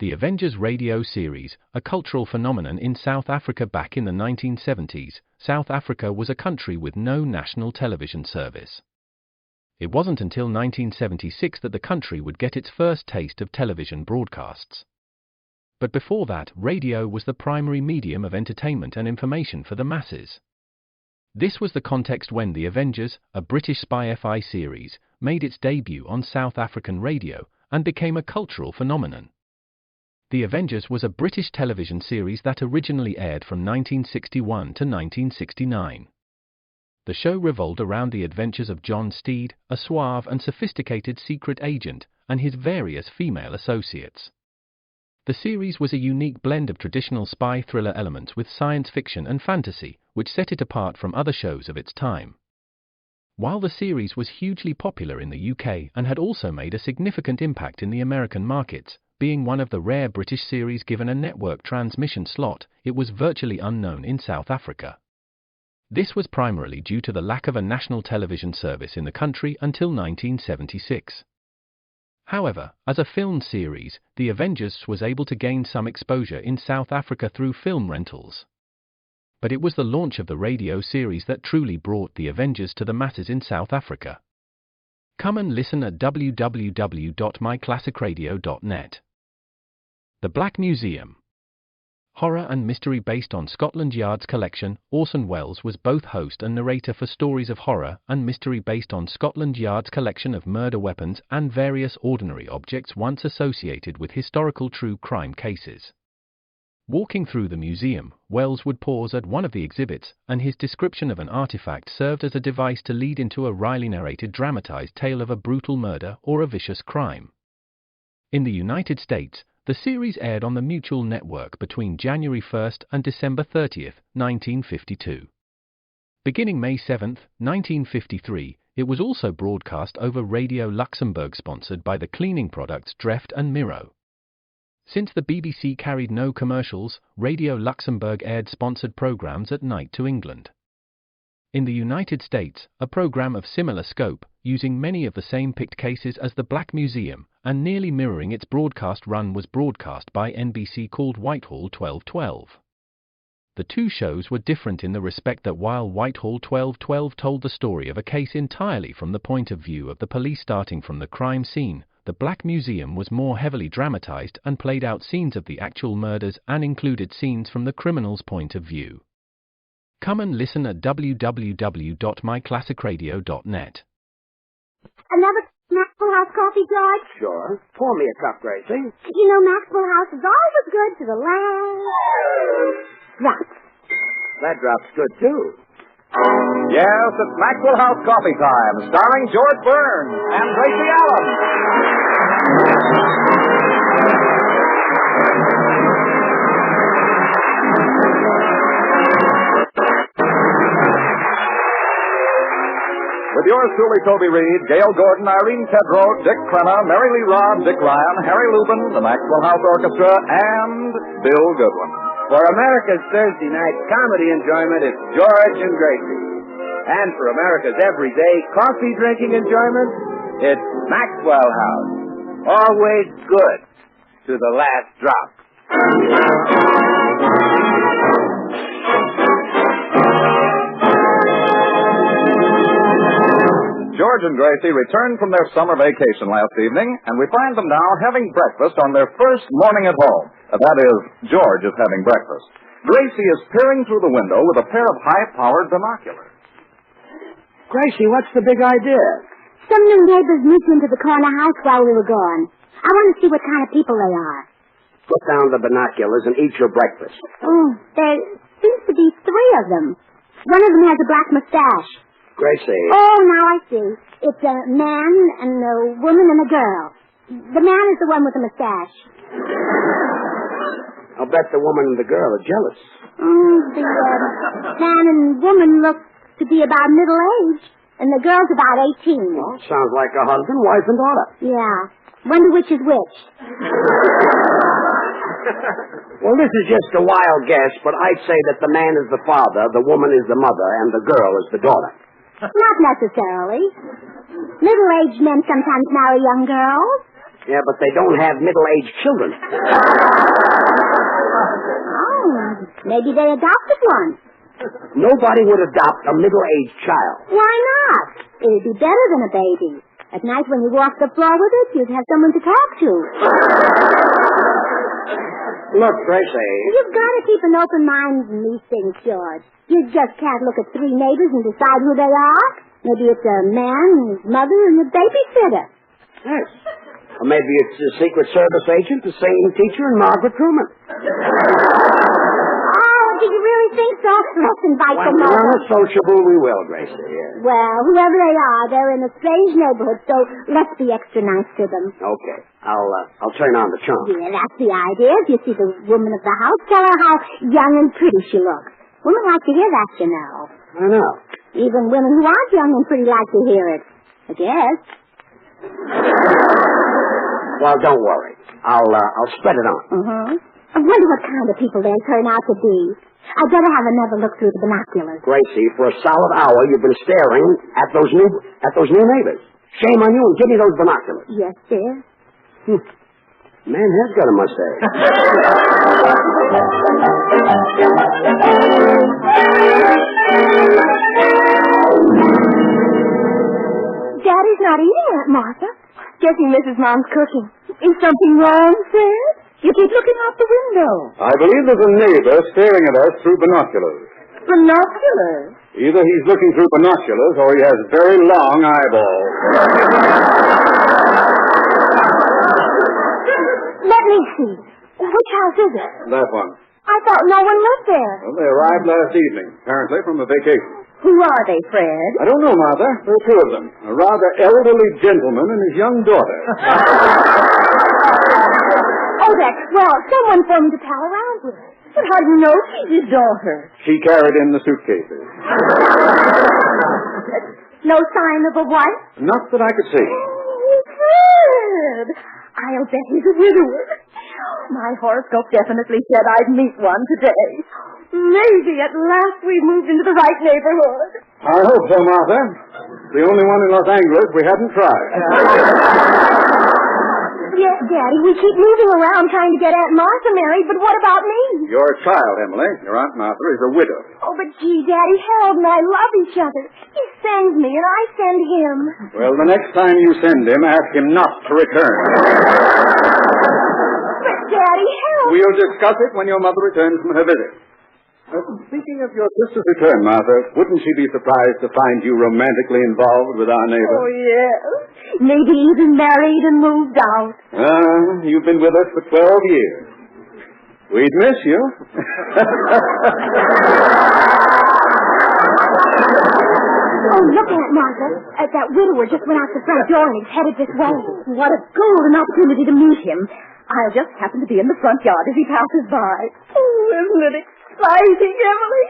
The Avengers radio series, a cultural phenomenon in South Africa back in the 1970s. South Africa was a country with no national television service. It wasn't until 1976 that the country would get its first taste of television broadcasts. But before that, radio was the primary medium of entertainment and information for the masses. This was the context when The Avengers, a British spy-fi series, made its debut on South African radio and became a cultural phenomenon. The Avengers was a British television series that originally aired from 1961 to 1969. The show revolved around the adventures of John Steed, a suave and sophisticated secret agent, and his various female associates. The series was a unique blend of traditional spy thriller elements with science fiction and fantasy, which set it apart from other shows of its time. While the series was hugely popular in the UK and had also made a significant impact in the American markets, being one of the rare British series given a network transmission slot, it was virtually unknown in South Africa. This was primarily due to the lack of a national television service in the country until 1976. However, as a film series, The Avengers was able to gain some exposure in South Africa through film rentals. But it was the launch of the radio series that truly brought The Avengers to the masses in South Africa. Come and listen at www.myclassicradio.net. The Black Museum. Horror and mystery based on Scotland Yard's collection, Orson Welles was both host and narrator for stories of horror and mystery based on Scotland Yard's collection of murder weapons and various ordinary objects once associated with historical true crime cases. Walking through the museum, Welles would pause at one of the exhibits, and his description of an artifact served as a device to lead into a wryly narrated dramatized tale of a brutal murder or a vicious crime. In the United States, the series aired on the Mutual Network between January 1 and December 30, 1952. Beginning May 7, 1953, it was also broadcast over Radio Luxembourg, sponsored by the cleaning products Dreft and Miro. Since the BBC carried no commercials, Radio Luxembourg aired sponsored programs at night to England. In the United States, a program of similar scope, using many of the same picked cases as the Black Museum, and nearly mirroring its broadcast run, was broadcast by NBC called Whitehall 1212. The two shows were different in the respect that while Whitehall 1212 told the story of a case entirely from the point of view of the police starting from the crime scene, the Black Museum was more heavily dramatized and played out scenes of the actual murders and included scenes from the criminal's point of view. Come and listen at www.myclassicradio.net. Another Maxwell House coffee, George? Sure. Pour me a cup, Gracie. You know Maxwell House is always good to the last drop. That drop's good, too. Yes, it's Maxwell House coffee time, starring George Burns and Gracie Allen. With yours truly, Toby Reed, Gail Gordon, Irene Tedrow, Dick Crenna, Mary Lee Robb, Dick Ryan, Harry Lubin, the Maxwell House Orchestra, and Bill Goodwin. For America's Thursday night comedy enjoyment, it's George and Gracie. And for America's everyday coffee-drinking enjoyment, it's Maxwell House. Always good to the last drop. George and Gracie returned from their summer vacation last evening, and we find them now having breakfast on their first morning at home. That is, George is having breakfast. Gracie is peering through the window with a pair of high-powered binoculars. Gracie, what's the big idea? Some new neighbors moved into the corner house while we were gone. I want to see what kind of people they are. Put down the binoculars and eat your breakfast. Oh, there seems to be three of them. One of them has a black mustache. Gracie. Oh, now I see. It's a man and a woman and a girl. The man is the one with the mustache. I'll bet the woman and the girl are jealous. The man and woman look to be about middle age, and the girl's about 18. Well, sounds like a husband, wife, and daughter. Yeah. Wonder which is which. Well, this is just a wild guess, but I'd say that the man is the father, the woman is the mother, and the girl is the daughter. Not necessarily. Middle-aged men sometimes marry young girls. Yeah, but they don't have middle-aged children. Oh, maybe they adopted one. Nobody would adopt a middle-aged child. Why not? It'd be better than a baby. At night when you walk the floor with it, you'd have someone to talk to. Look, Gracie. You've got to keep an open mind in these things, George. You just can't look at three neighbors and decide who they are. Maybe it's a man and his mother and a babysitter. Yes. Or maybe it's a Secret Service agent, the singing teacher, and Margaret Truman. Oh, do you really think so? Let's invite them When we're over. unsociable, we will, Gracie. Yeah. Well, whoever they are, they're in a strange neighborhood, so let's be extra nice to them. Okay. I'll turn on the charm. Yeah, that's the idea. If you see the woman of the house, tell her how young and pretty she looks. Women like to hear that, you know. I know. Even women who aren't young and pretty like to hear it. I guess. Well, don't worry. I'll spread it on. Mm-hmm. I wonder what kind of people they'll turn out to be. I'd better have another look through the binoculars. Gracie, for a solid hour you've been staring at those new neighbors. Shame on you, and give me those binoculars. Yes, dear. Man has got a mustache. Daddy's not eating, Aunt Martha. Guessing Mrs. Mom's cooking. Is something wrong, Fred? You keep looking out the window. I believe there's a neighbor staring at us through binoculars. Binoculars? Either he's looking through binoculars or he has very long eyeballs. Let me see. Which house is it? That one. I thought no one lived there. Well, they arrived last evening, apparently from a vacation. Who are they, Fred? I don't know, Martha. There are two of them. A rather elderly gentleman and his young daughter. Oh, that's swell. Someone for me to pal around with. But how do you know she's his daughter? She carried in the suitcases. No sign of a wife? Not that I could see. Oh, Fred! I'll bet he's a widower. My horoscope definitely said I'd meet one today. Maybe at last we've moved into the right neighborhood. I hope so, Martha. The only one in Los Angeles we hadn't tried. Yes, Daddy, we keep moving around trying to get Aunt Martha married, but what about me? You're a child, Emily. Your Aunt Martha is a widow. Oh, but gee, Daddy, Harold and I love each other. He sends me and I send him. Well, the next time you send him, ask him not to return. But Daddy, Harold... We'll discuss it when your mother returns from her visit. Speaking of your sister's return, Martha, wouldn't she be surprised to find you romantically involved with our neighbor? Oh, yes. Maybe even married and moved out. You've been with us for 12 years. We'd miss you. Oh, look, Aunt Martha. That widower just went out the front door and is headed this way. What a golden opportunity to meet him. I'll just happen to be in the front yard as he passes by. Oh, isn't it exciting, Emily?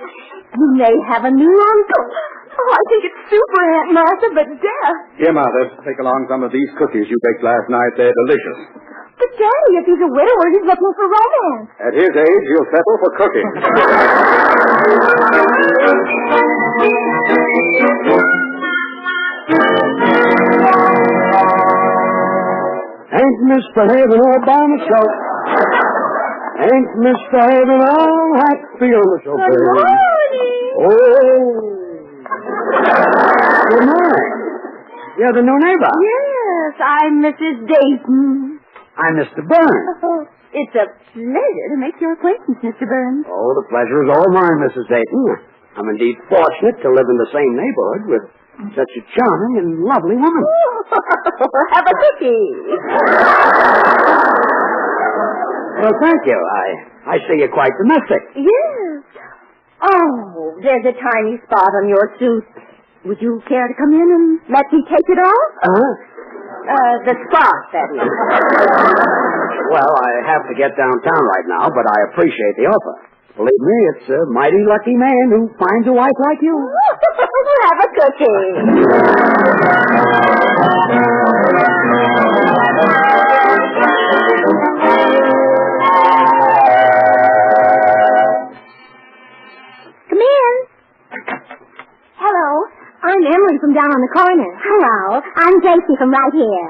You may have a new uncle. Oh, I think it's super, Aunt Martha, but death. Here, Martha, take along some of these cookies you baked last night. They're delicious. But, Daddy, if he's a widower, he's looking for romance. At his age, he'll settle for cooking. Ain't misbehaving all by myself. Ain't misbehaving all happy on the show. Good morning. Oh. Good morning. You're the new neighbor. Yes, I'm Mrs. Dayton. I'm Mr. Burns. Oh, it's a pleasure to make your acquaintance, Mr. Burns. Oh, the pleasure is all mine, Mrs. Dayton. I'm indeed fortunate to live in the same neighborhood with such a charming and lovely woman. Have a cookie. Well, thank you. I see you're quite domestic. Yes. Oh, there's a tiny spot on your suit. Would you care to come in and let me take it off? The spot, that is. Well, I have to get downtown right now, but I appreciate the offer. Believe me, it's a mighty lucky man who finds a wife like you. Have a cookie. Come in. Hello. I'm Emily from down on the corner. Hello. I'm Gracie from right here.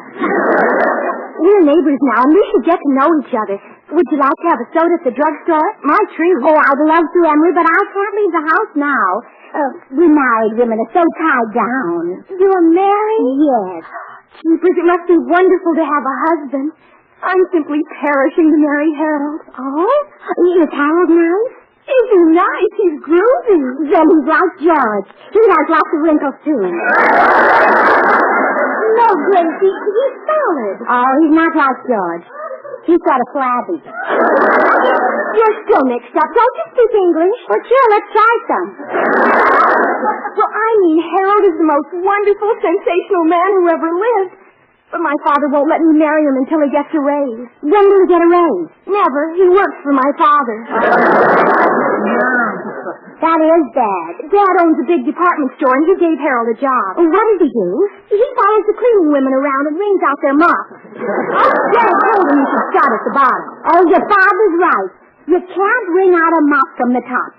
We're neighbors now, and we should get to know each other. Would you like to have a soda at the drugstore? My treat. Oh, I'd love to, Emily, but I can't leave the house now. We married women are so tied down. You're married? Yes. Jeepers, it must be wonderful to have a husband. I'm simply perishing to marry Harold. Oh? Is Harold nice? Isn't he nice? He's groovy. Then he's like George. He has lots of wrinkles, too. No, Gracie, he's solid. Oh, he's not like George. He's sort of flabby. You're still mixed up. Don't you speak English? Well, sure, let's try some. Well, I mean, Harold is the most wonderful, sensational man who ever lived. But my father won't let me marry him until he gets a raise. When will he get a raise? Never. He works for my father. That is bad. Dad owns a big department store, and he gave Harold a job. What does he do? He follows the cleaning women around and wrings out their mops. Dad told him he should start at the bottom. Oh, your father's right. You can't wring out a mop from the top.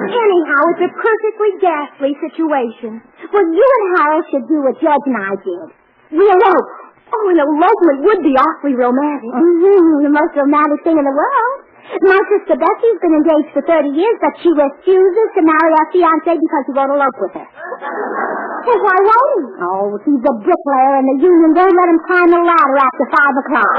Anyhow, it's a perfectly ghastly situation. Well, you and Harold should do what George and I did. We elope. Oh, an elopement would be awfully romantic. The most romantic thing in the world. My sister Betsy's been engaged for 30 years, but she refuses to marry her fiancé because he won't elope with her. Well, why won't he? Oh, he's a bricklayer, and the union won't let him climb the ladder after 5 o'clock.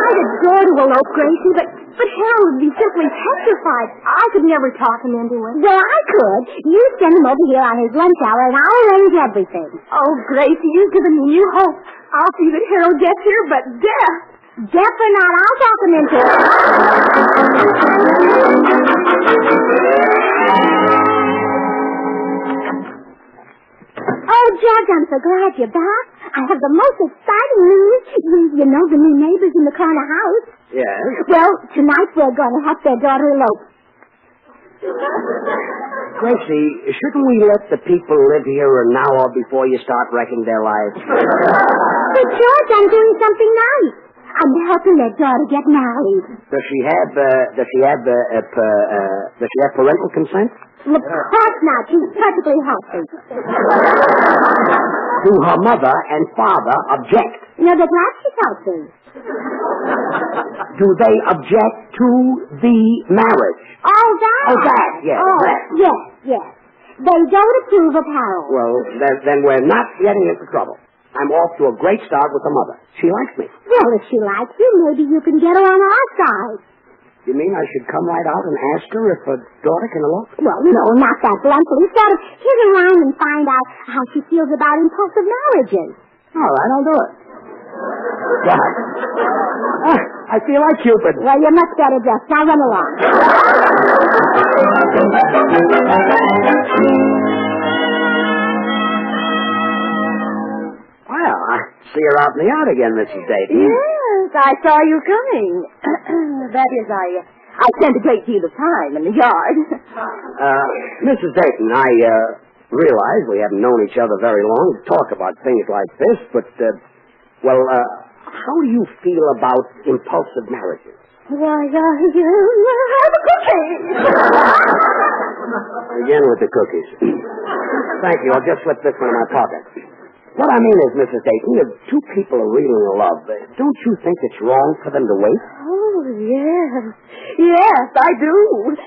I'd adore to elope, Gracie, but Harold would be simply petrified. I could never talk him into it. Well, I could. You send him over here on his lunch hour, and I'll arrange everything. Oh, Gracie, you've given me new hope. I'll see that Harold gets here, but death. Death or not, I'll talk him into it. Oh, George, I'm so glad you're back. I have the most exciting news. You know the new neighbors in the corner house? Yes? Well, tonight we're going to have their daughter elope. Gracie, shouldn't we let the people live here an hour before you start wrecking their lives? But, George, I'm doing something nice. I'm helping their daughter get married. Does she have parental consent? Well, of course not. She's perfectly healthy. Do her mother and father object? No, they're glad she's healthy. Do they object to the marriage? Oh, that? Oh, that, yes. Oh, that. yes. They don't approve of Harold. Well, then we're not getting into trouble. I'm off to a great start with the mother. She likes me. Well, if she likes you, maybe you can get her on our side. You mean I should come right out and ask her if her daughter can elope? Well, no, not that bluntly. Sort of hit around and find out how she feels about impulsive marriages. All right, I'll do it. God. I feel like Cupid. Well, you're much better dressed. Now run along. Well, I see her out in the yard again, Mrs. Dayton. Yes, I saw you coming. That is, I spent a great deal of time in the yard. Mrs. Dayton, I realize we haven't known each other very long to talk about things like this, but, how do you feel about impulsive marriages? Why, have a cookie. Again with the cookies. Thank you. I'll just slip this one in my pocket. What I mean is, Mrs. Dayton, if two people are really in love, don't you think it's wrong for them to wait? Oh, yes. Yes, I do.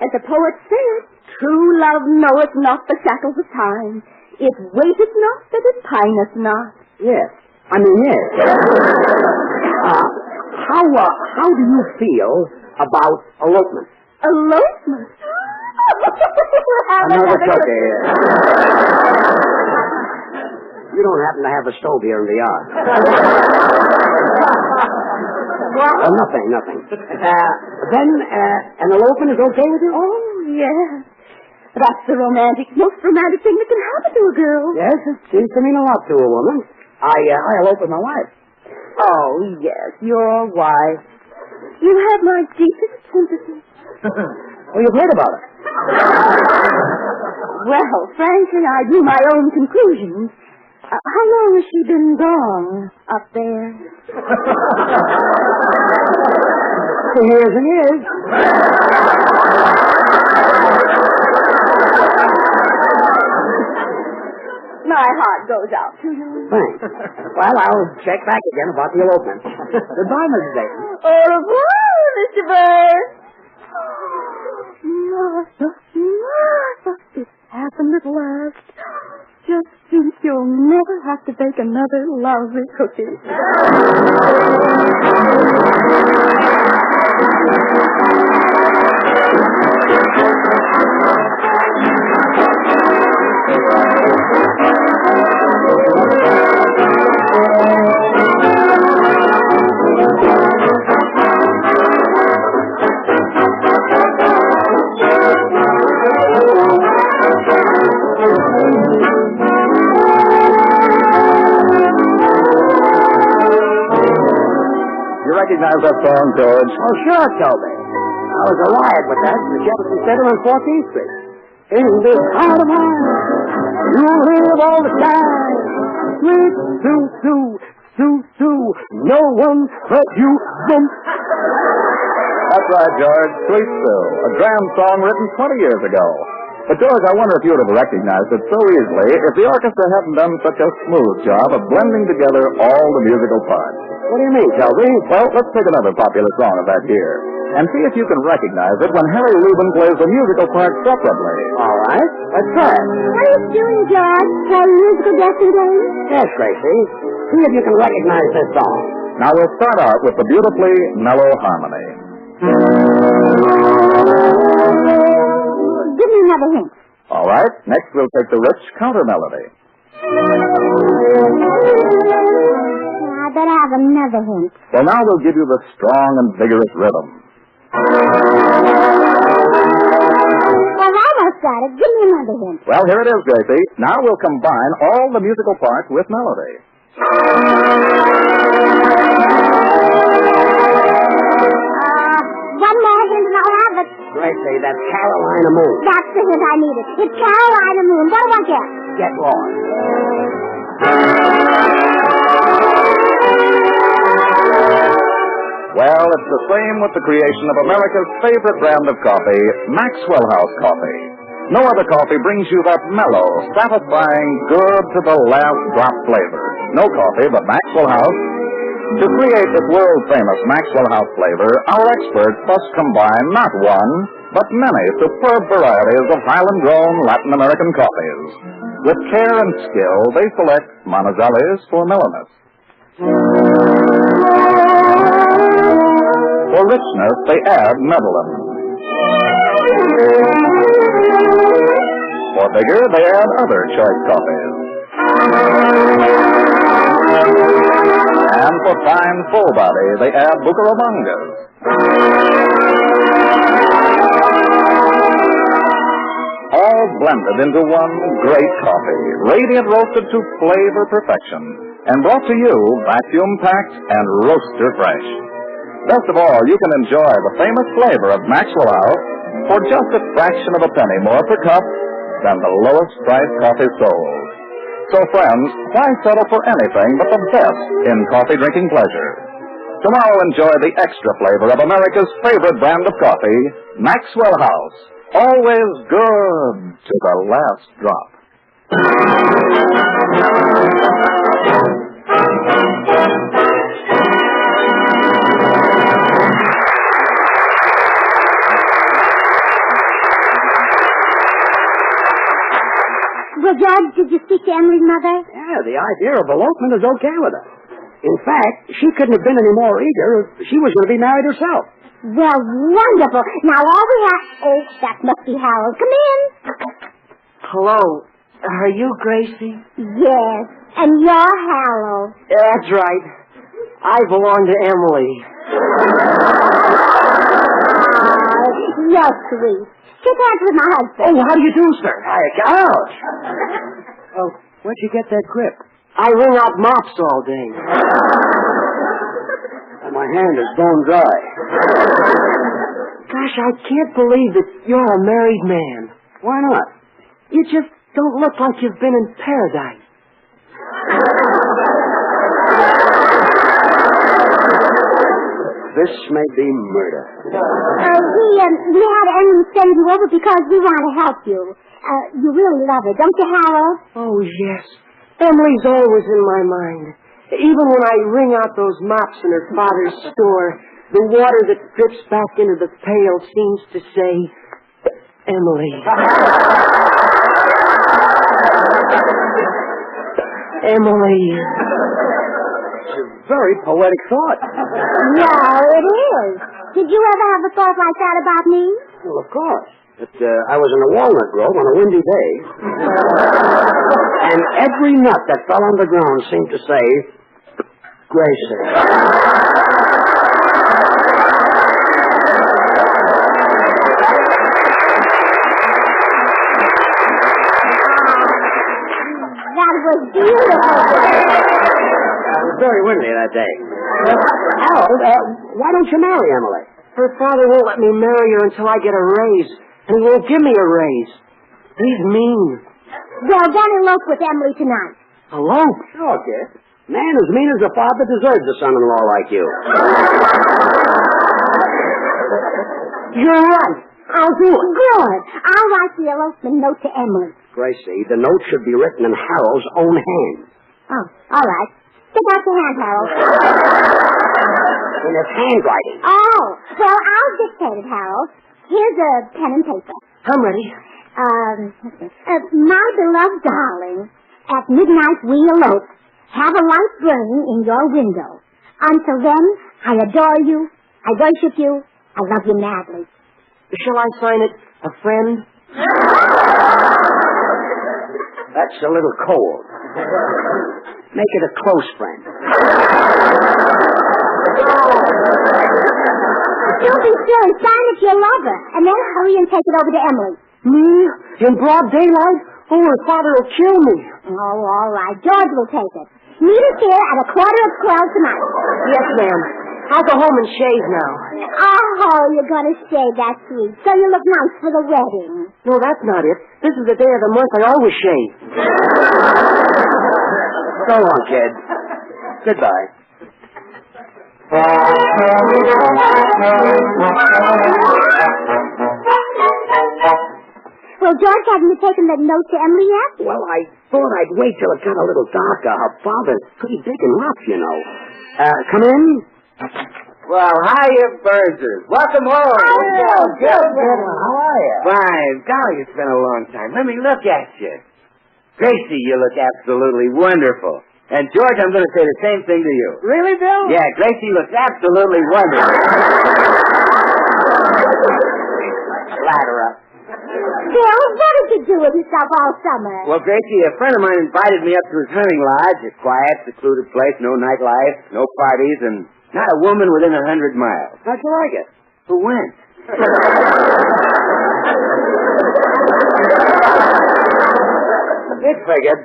As the poet said, true love knoweth not the shackles of time. It waiteth not that it pineth not. Yes. I mean, yes. How do you feel about elopement? Elopement? Another cookie. You don't happen to have a stove here in the yard. What? Oh, nothing. Then an elopement is okay with you? Oh, yes. That's the most romantic thing that can happen to a girl. Yes, it seems to mean a lot to a woman. I elope with my wife. Oh, yes, your wife. You have my deepest sympathy. Well, you've heard about it. Well, frankly, I drew my own conclusions. How long has she been gone up there? 2 years and years. My heart goes out to you. Thanks. Well, I'll check back again about the elopement. Goodbye, Mrs. Dayton. Au revoir, Mr. Burns. Martha, Martha, it happened at last. Just think you'll never have to bake another lousy cookie. Recognize that song, George? Oh, sure, Toby. I was a riot with that at the Jefferson Center on 14th Street. In this heart of mine, you'll live all the time. Sweet Sue, Sue, Sue, Sue, no one but you. That's right, George. Sweet Sue, a grand song written 20 years ago. But, George, I wonder if you would have recognized it so easily if the orchestra hadn't done such a smooth job of blending together all the musical parts. What do you mean, Toby? Well, let's take another popular song of that year and see if you can recognize it when Harry Rubin plays the musical part separately. All right, let's try it. What are you doing, George? Playing musical guessing game? Yes, Gracie. See if you can recognize this song. Now we'll start out with the beautifully mellow harmony. Give me another hint. All right, next we'll take the rich counter melody. I better have another hint. Well, now we'll give you the strong and vigorous rhythm. I've almost got it. Give me another hint. Well, here it is, Gracie. Now we'll combine all the musical parts with melody. One more hint and I'll have it. Gracie, that's Carolina Moon. That's the hint I needed. It's Carolina Moon. What do I get? Get lost. Well, it's the same with the creation of America's favorite brand of coffee, Maxwell House Coffee. No other coffee brings you that mellow, satisfying, good to the last drop flavor. No coffee but Maxwell House. To create this world-famous Maxwell House flavor, our experts must combine not one, but many superb varieties of Highland-grown Latin American coffees. With care and skill, they select Manizales for mellowness. For richness, they add Medellin. For vigor, they add other choice coffees. And for fine, full body, they add Bucaramangas. All blended into one great coffee, radiant roasted to flavor perfection, and brought to you vacuum-packed and roaster fresh. Best of all, you can enjoy the famous flavor of Maxwell House for just a fraction of a penny more per cup than the lowest priced coffee sold. So, friends, why settle for anything but the best in coffee drinking pleasure? Tomorrow, enjoy the extra flavor of America's favorite brand of coffee, Maxwell House. Always good to the last drop. Well, George, did you speak to Emily's mother? Yeah, the idea of elopement is okay with her. In fact, she couldn't have been any more eager if she was going to be married herself. Well, wonderful. Now, all we have... Oh, that must be Harold. Come in. Hello. Are you Gracie? Yes, and you're Harold. That's right. I belong to Emily. You're sweet. Shake hands with my husband. Oh, how do you do, sir? Ouch. Oh, where'd you get that grip? I wring out mops all day. My hand is bone dry. Gosh, I can't believe that you're a married man. Why not? You just don't look like you've been in paradise. this may be murder. We had Emily send you over because we want to help you. You really love her, don't you, Harold? Oh, yes. Emily's always in my mind. Even when I wring out those mops in her father's store, the water that drips back into the pail seems to say, Emily. Emily. It's a very poetic thought. Yeah, it is. Did you ever have a thought like that about me? Well, of course. But I was in a walnut grove on a windy day, and every nut that fell on the ground seemed to say, Gracie. That was beautiful. It was very windy that day. Harold, why don't you marry Emily? Her father won't let me marry her until I get a raise, and he won't give me a raise. He's mean. Well, then elope with Emily tonight. Alone? Sure, kid. Man as mean as a father deserves a son-in-law like you. You're right. I'll do it. Good. I'll write the elopement note to Emily. Gracie, the note should be written in Harold's own hand. Oh, all right. Stick out your hand, Harold. In his handwriting. Oh, well, I'll dictate it, Harold. Here's a pen and paper. I'm ready. My beloved darling, at midnight we elope. Have a light burning in your window. Until then, I adore you, I worship you, I love you madly. Shall I sign it, a friend? That's a little cold. Make it a close friend. Don't be silly. Sign if you love her. And then hurry and take it over to Emily. Me? In broad daylight? Oh, her father will kill me. Oh, all right. George will take it. Meet us here at 11:15 tonight. Yes, ma'am. I'll go home and shave now. Oh, you're going to shave, that's sweet. So you look nice for the wedding. No, that's not it. This is the day of the month I always shave. So long, kid. Goodbye. Well, George hasn't taken the note to Emily yet? Well, I thought I'd wait till it got a little darker. Her father's pretty big and rough, you know. Come in? Well, hiya, Burnsers. Welcome home. Oh, good. How are you? Fine. Golly, it's been a long time. Let me look at you. Gracie, you look absolutely wonderful. And, George, I'm going to say the same thing to you. Really, Bill? Yeah, Gracie looks absolutely wonderful. Ladder up. Bill, what did you do with yourself all summer? Well, Gracie, a friend of mine invited me up to his hunting lodge, a quiet, secluded place, no nightlife, no parties, and not a woman within 100 miles. How'd you like it? Who went? It figured.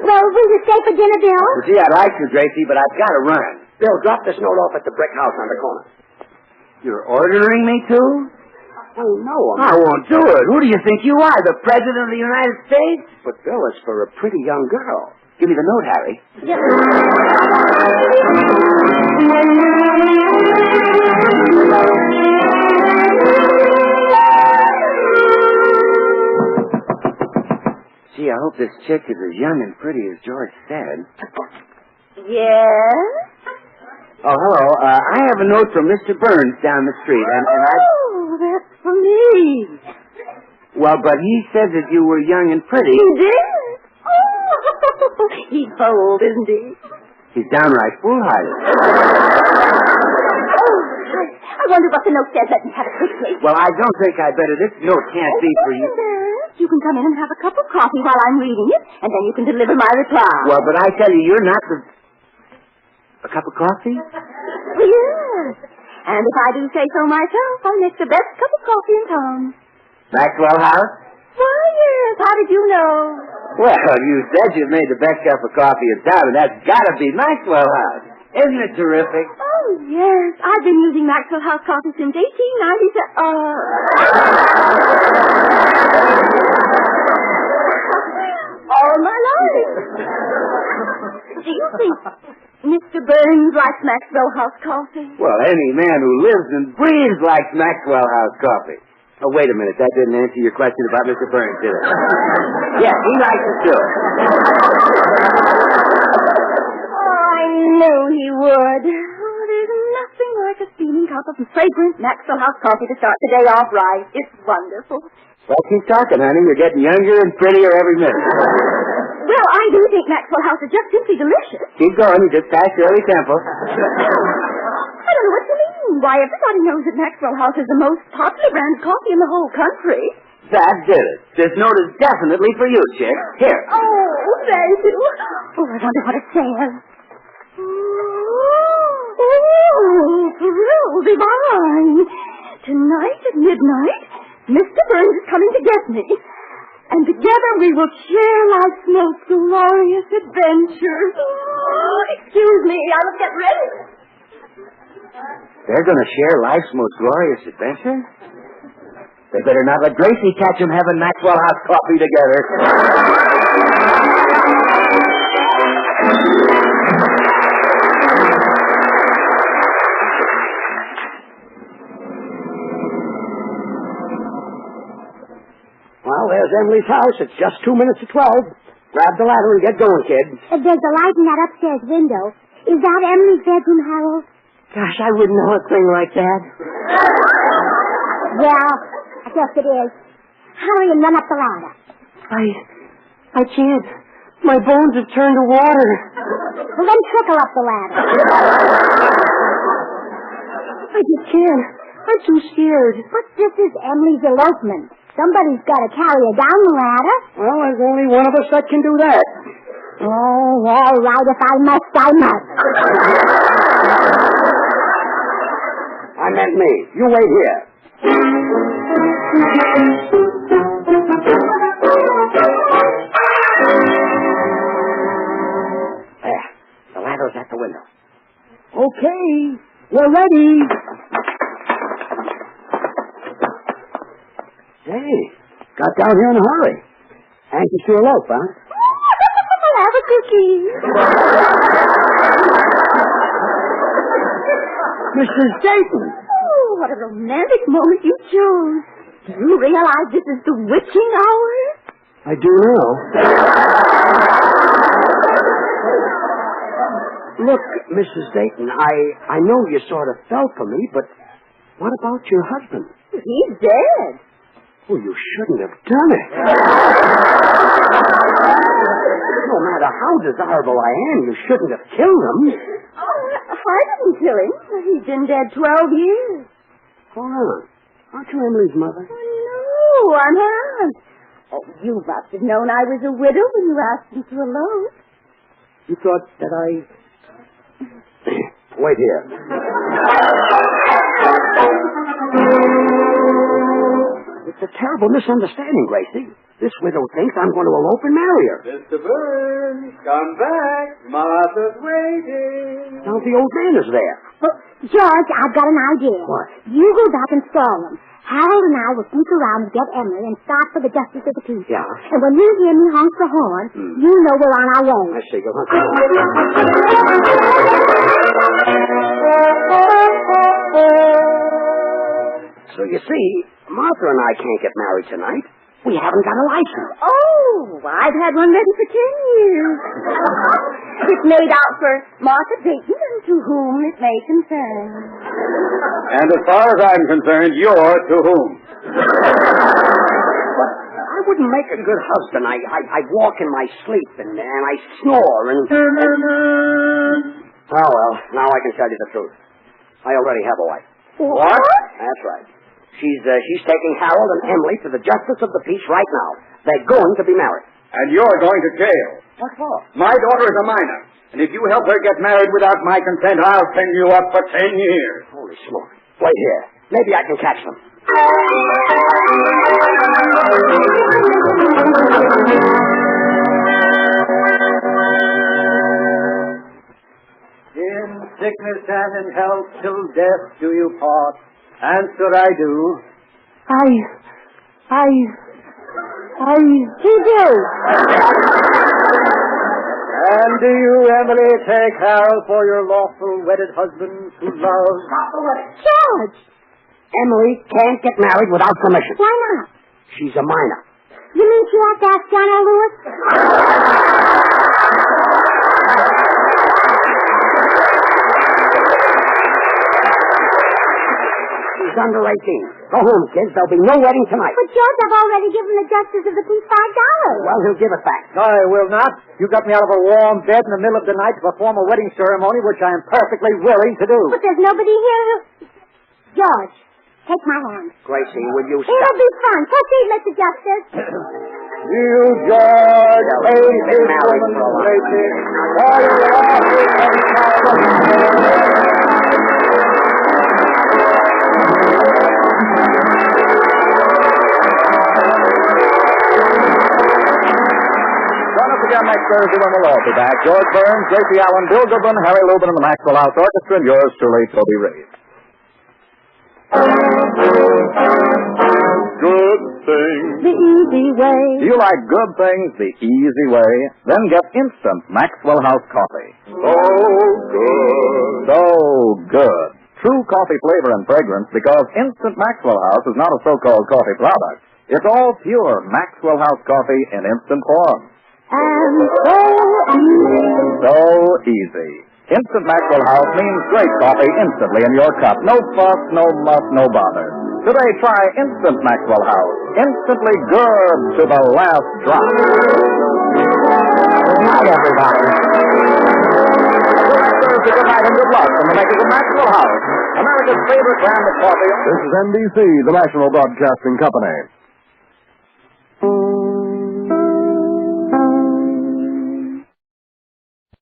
Well, will you stay for dinner, Bill? Well, gee, I'd like to, Gracie, but I've got to run. Bill, drop this note off at the brick house on the corner. You're ordering me to? Oh, no, I won't do it. Who do you think you are, the President of the United States? But, Bill, it's for a pretty young girl. Give me the note, Harry. Gee, I hope this chick is as young and pretty as George said. Yes? Oh, hello. I have a note from Mr. Burns down the street, and I... Oh, that's for me. Well, but he said that you were young and pretty. He did? Oh, he's bold, isn't he? He's downright foolhardy. Oh, I wonder what the note says. Let me have it quickly. Well, I don't think I better. This note can't be for you. You can come in and have a cup of coffee while I'm reading it, and then you can deliver my reply. Well, but I tell you, you're not the... A cup of coffee? Yes. And if I do say so myself, I make the best cup of coffee in town. Maxwell House? Why, yes. How did you know? Well, you said you made the best cup of coffee in town, and that's got to be Maxwell House. Isn't it terrific? Oh, yes. I've been using Maxwell House coffee since 1897. All my life. Do you think Mr. Burns likes Maxwell House coffee. Well, any man who lives and breathes likes Maxwell House coffee. Oh, wait a minute. That didn't answer your question about Mr. Burns, did it? Yes, he likes it too. I knew he would. Oh, there's nothing like a steaming cup of fragrant Maxwell House coffee to start the day off right. It's wonderful. Well, keep talking, honey. You're getting younger and prettier every minute. Well, I do think Maxwell House is just simply delicious. Keep going. You just passed Shirley Temple. I don't know what you mean. Why, everybody knows that Maxwell House is the most popular brand of coffee in the whole country. That did it. This note is definitely for you, chick. Here. Oh, thank you. Oh, I wonder what it says. Oh, thrill divine. Tonight at midnight, Mr. Burns is coming to get me. And together we will share life's most glorious adventures. Oh, excuse me, I must get ready. They're going to share life's most glorious adventure? They better not let Gracie catch them having Maxwell House coffee together. Well, there's Emily's house. It's just 2 minutes to 12. Grab the ladder and get going, kid. If there's a light in that upstairs window, is that Emily's bedroom, Harold? Gosh, I wouldn't know a thing like that. Well, I guess it is. Hurry and run up the ladder. I can't. My bones have turned to water. Well, then trickle up the ladder. I just can't. I'm too scared. But this is Emily's elopement. Somebody's got to carry her down the ladder. Well, there's only one of us that can do that. Oh, all right. If I must, I must. I meant me. You wait here. There. The ladder's at the window. Okay. We're ready. Hey, got down here in a hurry. Anxious to elope, huh? Have a cookie. Mrs. Dayton. Oh, what a romantic moment you chose. Do you realize this is the witching hour? I do know. Look, Mrs. Dayton, I know you sort of fell for me, but what about your husband? He's dead. Well, you shouldn't have done it. No matter how desirable I am, you shouldn't have killed him. Oh, I didn't kill him. He's been dead 12 years. Hold on. Aren't you Emily's mother? Oh, no, I'm her aunt. Oh, you must have known I was a widow when you asked me to elope. You thought that I... Wait here. It's a terrible misunderstanding, Gracie. This widow thinks I'm going to elope and marry her. Mr. Burns, come back. Martha's waiting. Now the old man is there. Well, George, I've got an idea. What? You go back and stall them. Harold and I will sneak around and get Emily and start for the justice of the peace. Yeah. And when you hear me honk the horn, you know we're on our way. I see. Go on. So you see, Martha and I can't get married tonight. We haven't got a license. Oh, I've had one ready for 10 years. It's made out for Martha Dayton and to whom it may concern. And as far as I'm concerned, you're to whom? But I wouldn't make a good husband. I walk in my sleep and I snore and... Oh, well, now I can tell you the truth. I already have a wife. What? That's right. She's taking Harold and Emily to the justice of the peace right now. They're going to be married. And you're going to jail. What for? My daughter is a minor. And if you help her get married without my consent, I'll send you up for 10 years. Holy smoke. Wait here. Maybe I can catch them. In sickness and in health till death do you part. Answer I do. He do. And do you, Emily, take Harold for your lawful wedded husband who loves... George! Emily can't get married without permission. Why not? She's a minor. You mean she has to ask John L. Lewis? She's under 18. Go home, kids. There'll be no wedding tonight. But, George, I've already given the justice of the peace $5. Well, he'll give it back. I will not. You got me out of a warm bed in the middle of the night to perform a wedding ceremony, which I am perfectly willing to do. But there's nobody here who... George, take my hand. Gracie, will you stop? It'll be fun. Proceed, Mr. Justice. You, George, lady, woman, Gracie, all your offering and Join us again next Thursday when we'll all be back. George Burns, Gracie Allen, Bill Goodwin, Harry Lubin, and the Maxwell House Orchestra, and yours truly, Toby Reed. Good things. The easy way. Do you like good things the easy way? Then get instant Maxwell House coffee. So good. So good. True coffee flavor and fragrance because instant Maxwell House is not a so-called coffee product. It's all pure Maxwell House coffee in instant form. And so easy. So easy. Instant Maxwell House means great coffee instantly in your cup. No fuss, no muss, no bother. Today, try Instant Maxwell House. Instantly good to the last drop. Good night, everybody. Thursday, good night and good luck from the makers of Maxwell House, America's favorite brand of coffee. This is NBC, the National Broadcasting Company.